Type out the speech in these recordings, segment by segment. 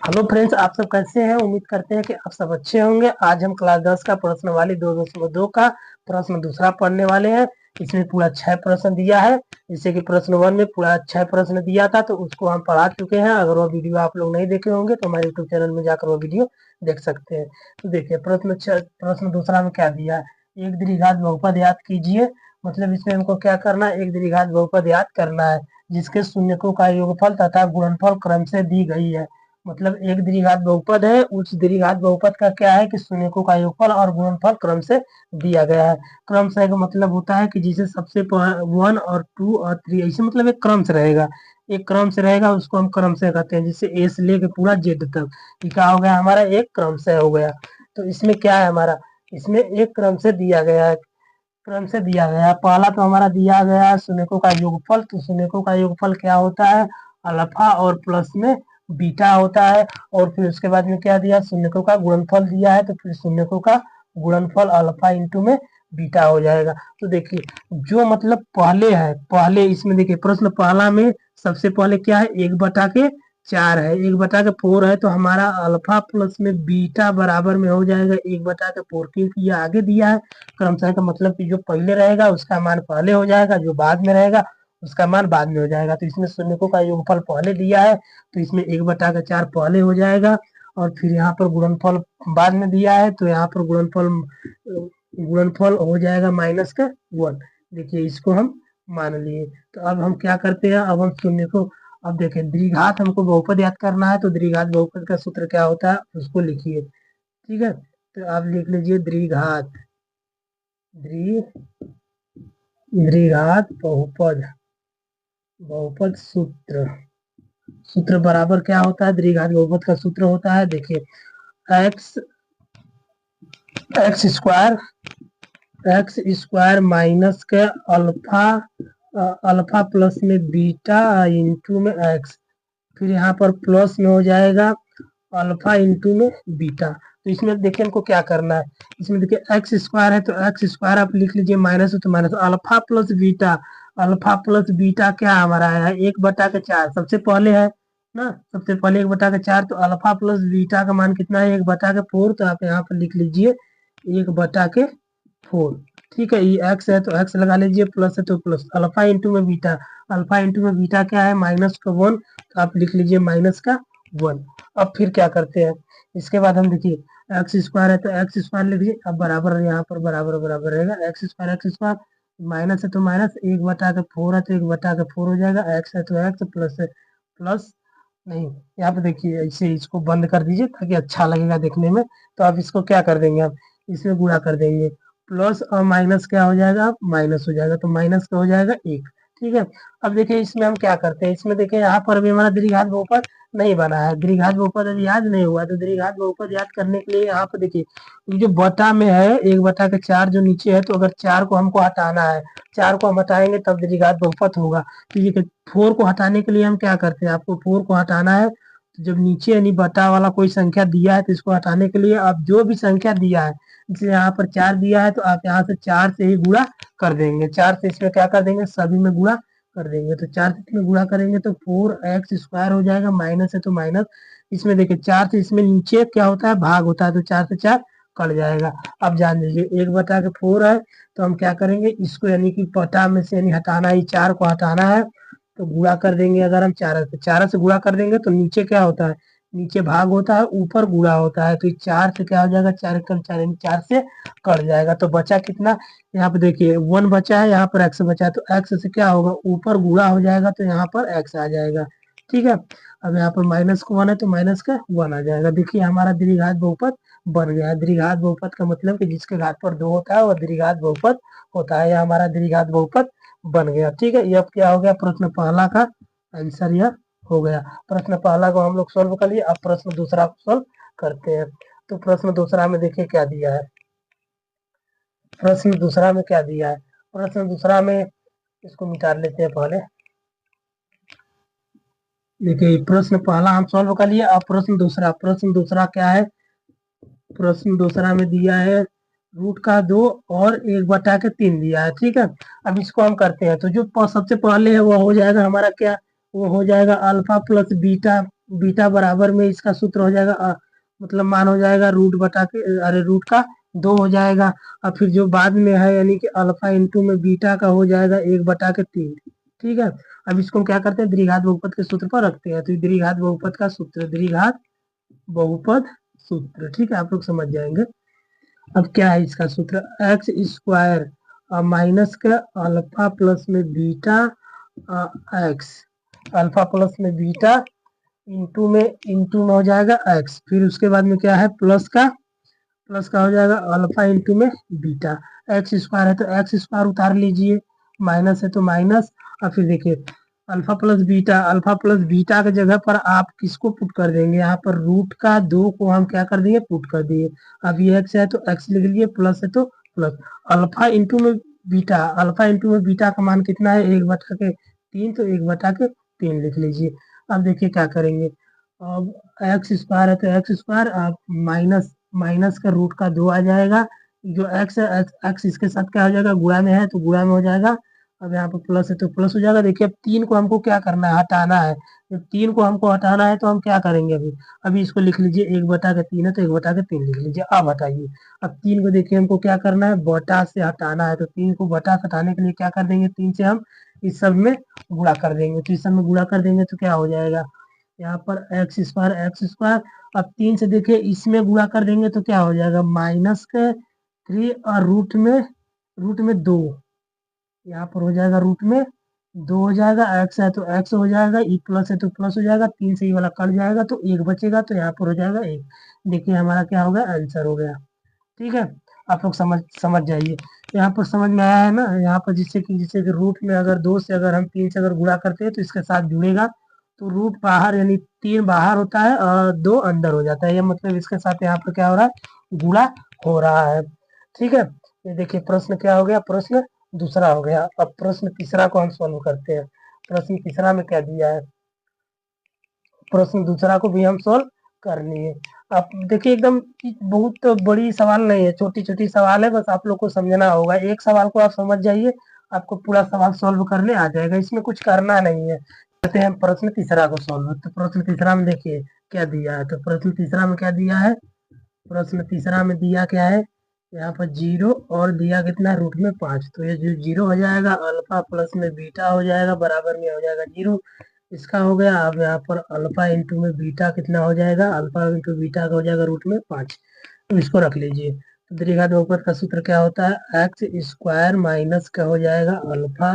Hello friends, आप सब कैसे हैं? उम्मीद करते हैं कि आप सब अच्छे होंगे। आज हम क्लास 10 का प्रश्नवाली 2.2 का प्रश्न दूसरा पढ़ने वाले हैं। इसमें पूरा 6 प्रश्न दिया है। जैसे कि प्रश्न 1 में पूरा 6 प्रश्न दिया था, तो उसको हम पढ़ा चुके हैं। अगर वो वीडियो आप लोग नहीं देखे होंगे तो हमारे यूट्यूब चैनल में जाकर वो वीडियो देख सकते हैं। तो देखिए प्रश्न दूसरा में क्या दिया है। एक द्विघात बहुपद याद कीजिए। मतलब इसमें हमको क्या करना है, एक द्विघात बहुपद याद करना है जिसके शून्यकों का योगफल तथा गुणनफल क्रम से दी गई है। मतलब एक द्विघात बहुपद है, उस द्विघात बहुपद का क्या है कि शून्यकों का योगफल और गुणनफल क्रम से दिया गया है। क्रम से का मतलब होता है कि जिसे सबसे 1 और 2 और 3 ऐसे मतलब एक क्रम से रहेगा। एक क्रम से रहेगा, उसको हम क्रम से कहते हैं। जिससे ए से लेके पूरा जेड तक ये क्या हो गया हमारा, एक क्रम से हो गया। तो इसमें क्या है हमारा, इसमें एक क्रम से दिया गया है। क्रम से दिया गया है। पहला तो हमारा दिया गया है शून्यकों का योगफल। तो शून्यकों का योगफल क्या होता है, अल्फा और प्लस में बीटा होता है। और फिर उसके बाद में क्या दिया, शून्यकों का गुणनफल दिया है। तो फिर शून्यकों का गुणनफल अल्फा इंटू में बीटा हो जाएगा। तो देखिए जो मतलब पहले है, पहले इसमें देखिए प्रश्न पहला में सबसे पहले क्या है, 1/4 है, 1/4 है। तो हमारा अल्फा प्लस में बीटा बराबर में हो जाएगा 1/4, क्योंकि ये आगे दिया है। क्रमशः का मतलब कि जो पहले रहेगा उसका मान पहले हो जाएगा, जो बाद में रहेगा उसका मान बाद में हो जाएगा। तो इसमें शून्यकों का योगफल पहले दिया है, तो इसमें 1/4 पहले हो जाएगा। और फिर यहाँ पर गुणनफल बाद में दिया है, तो यहाँ पर गुणनफल हो जाएगा -1। देखिए इसको हम मान लिए। तो अब हम क्या करते हैं, अब हम शून्य को, अब देखें द्विघात हमको बहुपद याद करना है। तो द्विघात बहुपद का सूत्र क्या होता है उसको लिखिए। ठीक है, तो आप लिख लीजिए द्विघात द्विघात बहुपद, बहुपद सूत्र। सूत्र बराबर क्या होता है, द्विघात बहुपद का सूत्र होता है, देखिए एक्स स्क्वायर माइनस के अल्फा प्लस में बीटा इंटू में एक्स। फिर यहाँ पर प्लस में हो जाएगा अल्फा इंटू में बीटा। तो इसमें देखिए हमको क्या करना है, इसमें देखिए एक्स स्क्वायर है तो एक्स स्क्वायर आप लिख लीजिए, माइनस है तो minus, alpha plus beta. Alpha plus beta क्या हमारा है, 1/4 सबसे पहले है ना, सबसे पहले 1/4। तो अल्फा प्लस बीटा का मान कितना है, 1/4। तो आप यहाँ पर लिख लीजिए 1/4। ठीक है, ये एक्स है तो एक्स लगा लीजिए, प्लस है तो प्लस, अल्फा इंटू में बीटा। अल्फा इंटू में बीटा क्या है, -1। तो आप लिख लीजिए -1। अब फिर क्या करते हैं, इसके बाद हम देखिए एक्स स्क्वायर है तो एक्स स्क्वायर लिख लीजिए। अब बराबर यहाँ पर बराबर बराबर रहेगा, एक्स स्क्वायर माइनस है तो माइनस, 1/4 है तो 1/4 हो जाएगा। एक्स है तो एक्स, प्लस है प्लस, नहीं यहाँ पे देखिए ऐसे इसको बंद कर दीजिए ताकि अच्छा लगेगा देखने में। तो आप इसको क्या कर देंगे, आप इसमें गुणा कर देंगे, प्लस और माइनस क्या हो जाएगा, माइनस हो जाएगा। तो माइनस का हो जाएगा 1। ठीक है, अब देखिए इसमें हम क्या करते हैं, इसमें देखिए यहाँ पर भी हमारा द्विघात बहुपद नहीं बना है। द्विघात बहुपद अभी याद नहीं हुआ, तो द्विघात बहुपद याद करने के लिए यहाँ पर देखिए जो बटा में है 1/4 जो नीचे है, तो अगर 4 को हमको हटाना है, 4 को हम हटाएंगे तब द्विघात बहुपद होगा। तो ये 4 को हटाने के लिए हम क्या करते हैं, आपको 4 को हटाना है तो जब नीचे यानी बटा वाला कोई संख्या दिया है तो इसको हटाने के लिए आप जो भी संख्या दिया है, जैसे यहाँ पर 4 दिया है तो आप यहाँ से 4 से ही गुणा कर देंगे। 4 से इसमें क्या कर देंगे, सभी में गुणा कर देंगे। तो 4 से इसमें गुणा करेंगे तो 4x² हो जाएगा, माइनस है तो माइनस। इसमें देखिए 4 से इसमें नीचे क्या होता है, भाग होता है, तो 4 से 4 कट जाएगा। अब जान लीजिए 1/4 है, तो हम क्या करेंगे इसको यानी कि पटा में से यानी हटाना है, 4 को हटाना है तो गुणा कर देंगे। अगर हम 4 से गुणा कर देंगे तो नीचे क्या होता है, नीचे भाग होता है, ऊपर गुणा होता है। तो 4 से क्या हो जाएगा, 4 कम 4 यानी 4 से कट जाएगा। तो बचा कितना, यहाँ पे देखिए 1 बचा है, यहाँ पर x बचा है। तो x से क्या होगा, ऊपर गुणा हो जाएगा तो यहाँ पर x आ जाएगा। ठीक है, अब यहाँ पर -1 है तो माइनस का 1 आ जाएगा। देखिए हमारा द्विघात बहुपद बन गया है। द्विघात बहुपद का मतलब कि जिसके घात पर 2 होता है वह द्विघात बहुपद होता है। यह हमारा द्विघात बहुपद बन गया। ठीक है, ये अब क्या हो गया, प्रश्न पहला का आंसर यह हो गया। प्रश्न पहला को हम लोग सोल्व कर लिए। अब प्रश्न दूसरा को सोल्व करते हैं। तो प्रश्न दूसरा में देखिए क्या दिया है, प्रश्न दूसरा में क्या दिया है, प्रश्न दूसरा में इसको मिटा लेते हैं पहले। देखिए प्रश्न पहला हम सॉल्व कर लिए। अब प्रश्न दूसरा क्या है, प्रश्न दूसरा में दिया है √2 और 1/3 दिया है। ठीक है, अब इसको हम करते हैं। तो जो सबसे पहले है वो हो जाएगा हमारा क्या, वो हो जाएगा अल्फा प्लस बीटा बीटा बराबर में इसका सूत्र हो जाएगा मतलब मान हो जाएगा रूट बटा के अरे रूट का 2 हो जाएगा। और फिर जो बाद में है यानी कि अल्फा इंटू में बीटा का हो जाएगा 1/3। ठीक है, अब इसको हम क्या करते हैं द्विघात बहुपद के सूत्र पर रखते हैं। तो द्विघात बहुपद का सूत्र, द्विघात बहुपद सूत्र, ठीक है, आप लोग समझ जाएंगे। अब क्या है इसका सूत्र, एक्स स्क्वायर माइनस का अल्फा प्लस में बीटा एक्स, अल्फा प्लस में बीटा इंटू में हो जाएगा एक्स, फिर उसके बाद में क्या है प्लस का हो जाएगा अल्फा इंटू में बीटा। एक्स स्क्वायर है तो एक्स स्क्वायर उतार लीजिए, माइनस है तो माइनस, और फिर देखिए अल्फा प्लस बीटा के जगह पर आप किसको पुट कर देंगे, यहाँ पर रूट का 2 को हम क्या कर देंगे पुट कर दिए। अब ये एक्स है तो एक्स लिख लिए, प्लस है तो प्लस, अल्फा इंटू में बीटा का मान कितना है 1/3, तो 1/3 लिख लीजिए। अब देखिए क्या करेंगे, अब एक्स स्क्वायर है तो एक्स स्क्वायर, आप माइनस का रूट का 2 आ जाएगा, जो एक्स है एक्स इसके साथ क्या हो जाएगा गुणा में है तो गुणा में हो जाएगा। अब यहाँ पर प्लस है तो प्लस हो जाएगा। देखिए अब 3 को हमको क्या करना है हटाना है, जब 3 को हमको हटाना है तो हम क्या करेंगे, अभी इसको लिख लीजिए 1/3 है तो 1/3 लिख लीजिए। अब हटाइए, अब 3 को देखिए हमको क्या करना है बटा से हटाना है, तो 3 को बटा से हटाने के लिए क्या कर देंगे 3 से हम इस सब में गुणा कर देंगे, तो इस सब में गुणा कर देंगे तो क्या हो जाएगा यहाँ पर एक्स स्क्वायर। अब 3 से देखिए इसमें गुणा कर देंगे तो क्या हो जाएगा -3 और रूट में 2, यहाँ पर हो जाएगा रूट में 2 हो जाएगा, एक्स है तो एक्स हो जाएगा, ई प्लस है तो प्लस हो जाएगा, 3 से ये वाला कट जाएगा तो 1 बचेगा, तो यहाँ पर हो जाएगा 1। देखिए हमारा क्या हो गया आंसर हो गया। ठीक है, आप लोग समझ जाइए, यहाँ पर समझ में आया है ना। यहाँ पर जिससे कि रूट में अगर 2 से अगर हम 3 से अगर गुणा करते हैं तो इसके साथ जुड़ेगा, तो रूट बाहर यानी 3 बाहर होता है और 2 अंदर हो जाता है, ये मतलब इसके साथ यहाँ पर क्या हो रहा है गुणा हो रहा है। ठीक है, ये देखिए प्रश्न क्या हो गया, प्रश्न दूसरा हो गया। अब प्रश्न तीसरा को हम सॉल्व करते हैं। प्रश्न तीसरा में क्या दिया है, प्रश्न दूसरा को भी हम सॉल्व कर लिए। आप देखिए एकदम बहुत बड़ी सवाल नहीं है, छोटी छोटी सवाल है, बस आप लोग को समझना होगा। एक सवाल को आप समझ जाइए, आपको पूरा सवाल सॉल्व करने आ जाएगा, इसमें कुछ करना नहीं है। करते हैं प्रश्न तीसरा को सॉल्व। तो प्रश्न तीसरा में देखिए क्या दिया है, तो प्रश्न तीसरा में क्या दिया है, प्रश्न तीसरा में दिया क्या है, यहाँ पर 0 और दिया कितना रूट में 5, तो ये जो 0 हो जाएगा अल्फा प्लस में बीटा हो जाएगा बराबर में हो जाएगा 0, इसका हो गया। अब यहाँ पर अल्फा इंटू में बीटा कितना हो जाएगा, अल्फा इंटू बीटा का हो जाएगा रूट में 5, तो इसको रख लीजिए। तो द्विघात बहुपद का सूत्र क्या होता है, एक्स स्क्वायर माइनस का हो जाएगा अल्फा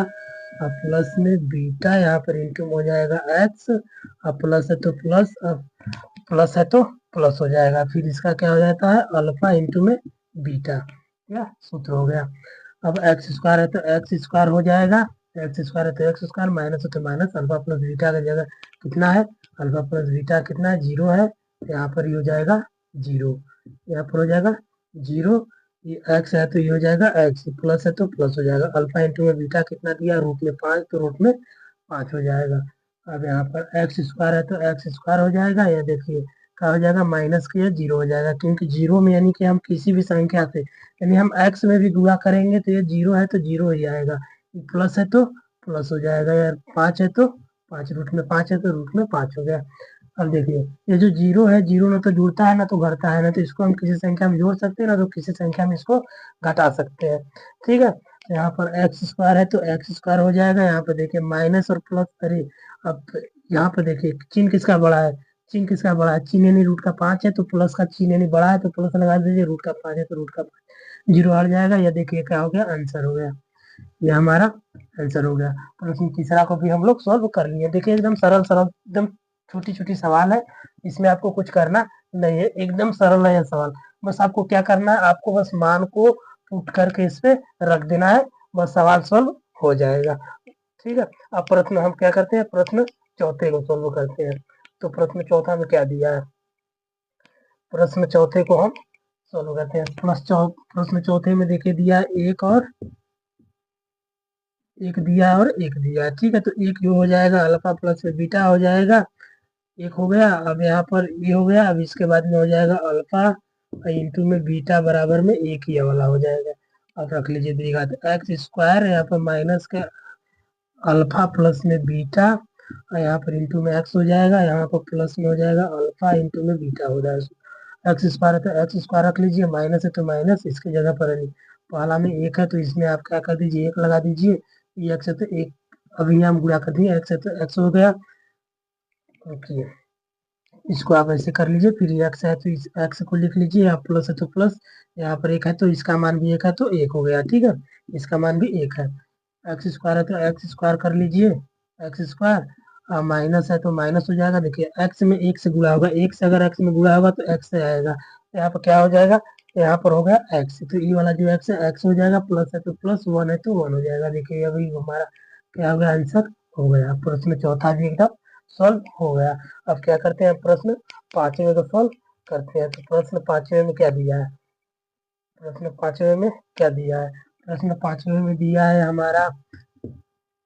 और प्लस में बीटा, यहाँ पर इंटू में हो जाएगा एक्स, और प्लस है तो प्लस हो जाएगा, फिर इसका क्या हो जाता है अल्फा इंटू में बीटा, क्या सूत्र हो गया। अब एक्स स्क्वायर है तो एक्स स्क्वायर हो जाएगा, एक्स स्क्वायर है तो एक्स स्क्वायर, माइनस है तो माइनस, अल्फा प्लस बीटा की जगह कितना है, अल्फा प्लस बीटा कितना है 0 है, यहाँ पर ये हो जाएगा 0, यहाँ पर हो जाएगा 0, ये एक्स है तो ये हो जाएगा एक्स, प्लस है तो प्लस हो जाएगा, अल्फा इंटू में बीटा कितना दिया रूट में 5, तो रूट में 5 हो जाएगा। अब यहाँ पर एक्स स्क्वायर है तो एक्स स्क्वायर हो जाएगा, या देखिए क्या हो जाएगा माइनस के 0 हो जाएगा, क्योंकि 0 में यानी कि हम किसी भी संख्या से यानी हम एक्स में भी गुणा करेंगे तो ये 0 है तो 0 ही आएगा, प्लस है तो प्लस हो जाएगा, यार 5 है तो 5, रूट में 5 है तो रूट में 5 हो गया। अब देखिए ये जो 0 है, 0 ना तो जुड़ता है ना तो घटता है, ना तो इसको हम किसी संख्या में जोड़ सकते हैं ना तो किसी संख्या में इसको घटा सकते हैं। ठीक है, यहाँ पर एक्स स्क्वायर है तो एक्स स्क्वायर हो जाएगा, यहाँ पर देखिए माइनस और प्लस, अरे अब यहाँ पर देखिए चिन्ह किसका बड़ा है, चिन्ह किसका बड़ा है, चिन्ह यानी रूट का 5 है तो प्लस का चिन्ह यानी बड़ा है तो प्लस लगा दीजिए, रूट का 5 है तो रूट का 5, 0 हट जाएगा, या देखिए क्या हो गया आंसर हो गया, ये हमारा आंसर हो गया। प्रश्न तीसरा को भी हम लोग सॉल्व कर लिए। देखिए एकदम सरल सरल एकदम छोटी छोटी सवाल है, इसमें आपको कुछ करना नहीं है, एकदम सरल है यह सवाल। बस आपको क्या करना है, आपको बस मान को पुट करके इस पे रख देना है, बस सवाल सॉल्व हो जाएगा। ठीक है, अब प्रश्न हम क्या करते हैं, प्रश्न चौथे को सॉल्व करते हैं। तो प्रश्न चौथा में क्या दिया है, प्रश्न चौथे को हम सॉल्व करते हैं। प्रश्न चौथे में देखिए दिया है एक दिया और एक दिया, ठीक है, तो एक जो हो जाएगा अल्फा प्लस में बीटा हो जाएगा, एक हो गया। अब यहाँ पर ये हो गया, अब इसके बाद में हो जाएगा अल्फा इंटू में बीटा बराबर में एक ही वाला हो जाएगा। अब रख लीजिए द्विघात एक्स स्क्वायर, यहाँ पर माइनस का अल्फा प्लस में बीटा और यहाँ पर इंटू में एक्स हो जाएगा, यहाँ पर प्लस में हो जाएगा अल्फा इंटू में बीटा हो जाएगा। एक्स स्क्वायर है तो एक्स स्क्वायर रख लीजिए, माइनस है तो माइनस, इसकी जगह पर पहला में एक है तो इसमें आप क्या कर दीजिए, एक लगा दीजिए। ये एक्स है तो एक, अभी यहाँ हम गुणा कर दिए, एक्स है तो एक्स हो गया। ओके, इसको आप ऐसे कर लीजिए। फिर एक्स है तो इस एक्स को लिख लीजिए, आप प्लस है तो प्लस, यहाँ पर एक है तो इसका मान भी एक है तो एक हो गया, ठीक है, इसका मान भी एक है। एक्स स्क्वायर है तो एक्स स्क्वायर कर लीजिए, एक्स स्क्वायर, माइनस है तो माइनस हो जाएगा। देखिए एक्स में एक से गुणा होगा, एक से अगर एक्स में गुणा होगा तो एक्स से आएगा, तो यहाँ पर क्या हो जाएगा, यहाँ पर हो गया एक्स, तो ये वाला जो एक्स है एक्स हो जाएगा, प्लस है तो प्लस, वन है तो वन हो जाएगा। देखिए अभी हमारा क्या हो गया, आंसर हो गया। प्रश्न चौथा भी एकदम सॉल्व हो गया। अब क्या करते हैं, प्रश्न पांचवें को सॉल्व करते हैं। तो प्रश्न पांचवें में क्या दिया है, प्रश्न पांचवें में क्या दिया है, प्रश्न पांचवें में दिया है हमारा,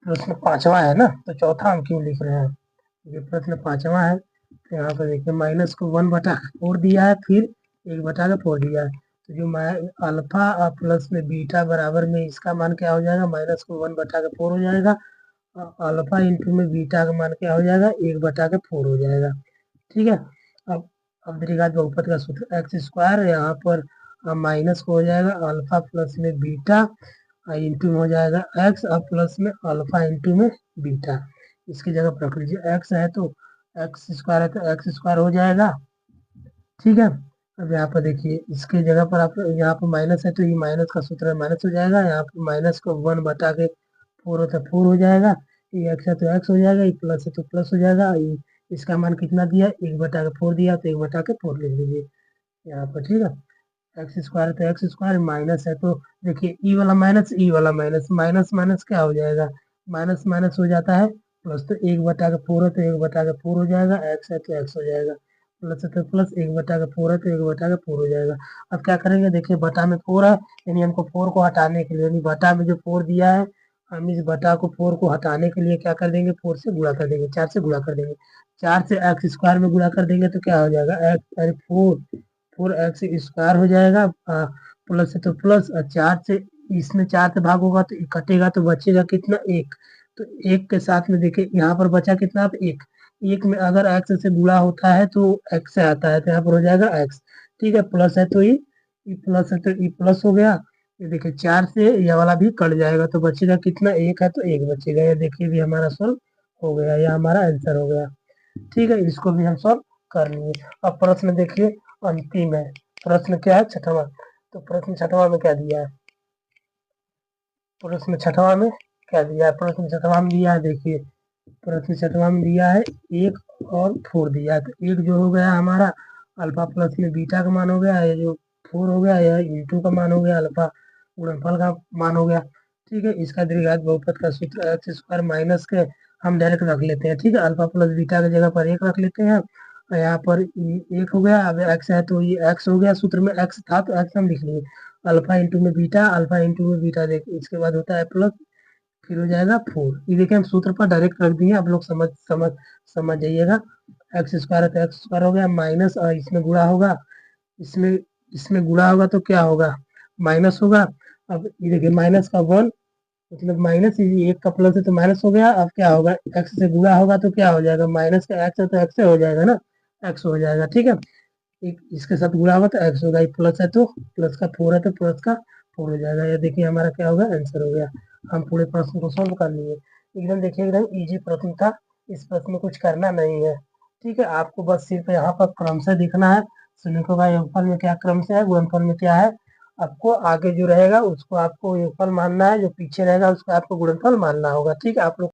प्रश्न पांचवा है ना, तो चौथा हम क्यों लिख रहे हैं, ये प्रश्न पांचवा है। तो यहाँ पर देखिए माइनस को 1/4 दिया है, फिर 1/4 दिया है, तो जो अल्फा प्लस में बीटा बराबर में इसका मान क्या हो जाएगा, माइनस को 1/4 हो जाएगा, अल्फा इंटू में बीटा का मान क्या हो जाएगा, 1/4 हो जाएगा, ठीक है। अब द्विघात बहुपद का सूत्र एक्स स्क्वायर, यहाँ पर माइनस को हो जाएगा अल्फा प्लस में बीटा इंटू में हो जाएगा एक्स, और प्लस में अल्फा इंटू में बीटा, इसकी जगह पर रख लीजिए। एक्स है तो एक्स स्क्वायर है तो एक्स स्क्वायर हो जाएगा, ठीक है। अब यहाँ पर देखिए इसके जगह पर आप, यहाँ पर माइनस है तो ये माइनस का सूत्र माइनस हो जाएगा, यहाँ पर माइनस को 1/4 होता है 4 हो जाएगा, ये एक्स है तो एक्स हो जाएगा, ये प्लस है तो प्लस हो जाएगा, ये इसका मान कितना दिया, 1/4 दिया, तो 1/4 लिख लीजिए यहाँ पर, ठीक है। एक्स स्क्वायर है तो एक्स स्क्वायर, माइनस है तो देखिए ई वाला माइनस, ई वाला माइनस, माइनस माइनस क्या हो जाएगा, माइनस माइनस हो जाता है प्लस, तो 1/4 है तो 1/4 हो जाएगा, एक्स है तो एक्स हो जाएगा, प्लस है तो प्लस, 1/4 है तो 1/4 हो जाएगा। अब क्या करेंगे, देखिए बटा में 4 है, यानी हमको 4 को हटाने के लिए, यानी बटा में जो 4 दिया है, हम इस बटा को 4 को हटाने के लिए क्या कर देंगे, 4 से गुणा कर देंगे, 4 से गुणा कर देंगे, 4 से एक्स स्क्वायर में गुणा कर देंगे तो क्या हो जाएगा, एक्स अरे 4x स्क्वायर हो जाएगा, प्लस है तो प्लस, और 4 से, इसमें 4 से भाग होगा तो कटेगा तो बचेगा कितना, एक, तो एक के साथ में देखिए यहाँ पर बचा कितना, अब एक, एक में अगर एक्स से गुणा होता है तो एक्स से आता है, तो यहाँ पर हो जाएगा एक्स, ठीक है। प्लस है तो ई प्लस है तो ई प्लस हो गया, ये देखिए 4 से यह वाला भी कट जाएगा तो बचेगा कितना, एक है तो एक बचेगा, ये देखिए भी हमारा सॉल्व हो गया, यह हमारा आंसर हो गया, ठीक है। इसको भी हम सॉल्व कर लिए। अब प्रश्न देखिए अंतिम है, प्रश्न क्या है, छठवां। तो प्रश्न छठवां में क्या दिया है, प्रश्न छठवां में क्या दिया है, प्रश्न छठवां में दिया है, देखिए प्रश्न छठवां में दिया है 1 और 4 दिया है, तो एक जो हो गया हमारा अल्फा प्लस में बीटा का मान हो गया, ये जो 4 हो गया यह इंटू का मान हो गया, अल्फा गुणनफल का मान हो गया, ठीक है। इसका द्विघात बहुपद का सूत्र एक्स स्क्वायर माइनस के हम डायरेक्ट रख लेते हैं, ठीक है, अल्फा प्लस बीटा की जगह पर 1 रख लेते हैं, और यहाँ पर 1 हो गया, अब एक्स है तो ये एक्स हो गया, सूत्र में एक्स था तो एक्स हम लिख लिए, अल्फा इंटू में बीटा, अल्फा इंटू में बीटा, देखिए इसके बाद होता है प्लस, फिर हो जाएगा 4, ये देखिए हम सूत्र पर डायरेक्ट रख दिए, आप लोग समझ जाइएगा। एक्स स्क्वायर है तो एक्स स्क्वायर हो गया, माइनस और इसमें गुणा होगा, इसमें इसमें गुणा होगा तो क्या होगा, माइनस होगा। अब ये देखिए माइनस का 1, मतलब माइनस, एक का प्लस है तो माइनस हो गया, अब क्या होगा, एक्स से गुणा होगा तो क्या हो जाएगा, माइनस का एक्स है तो एक्स से हो जाएगा ना, एक्स हो जाएगा, ठीक है। एक इसके साथ गुणा होगा तो एक्स होगा, प्लस है तो प्लस का 4 है तो प्लस का 4 हो जाएगा, ये देखिए हमारा क्या होगा, आंसर हो गया। हम पूरे प्रश्न को सोल्व कर लिए, एकदम देखिए एकदम इजी प्रश्न था, इस प्रश्न में कुछ करना नहीं है, ठीक है। आपको बस सिर्फ यहाँ पर क्रम से दिखना है, शून्य का योगफल में क्या क्रम से है, गुणनफल में क्या है, आपको आगे जो रहेगा उसको आपको योगफल मानना है, जो पीछे रहेगा उसको आपको गुणनफल मानना होगा, ठीक है। आप लोग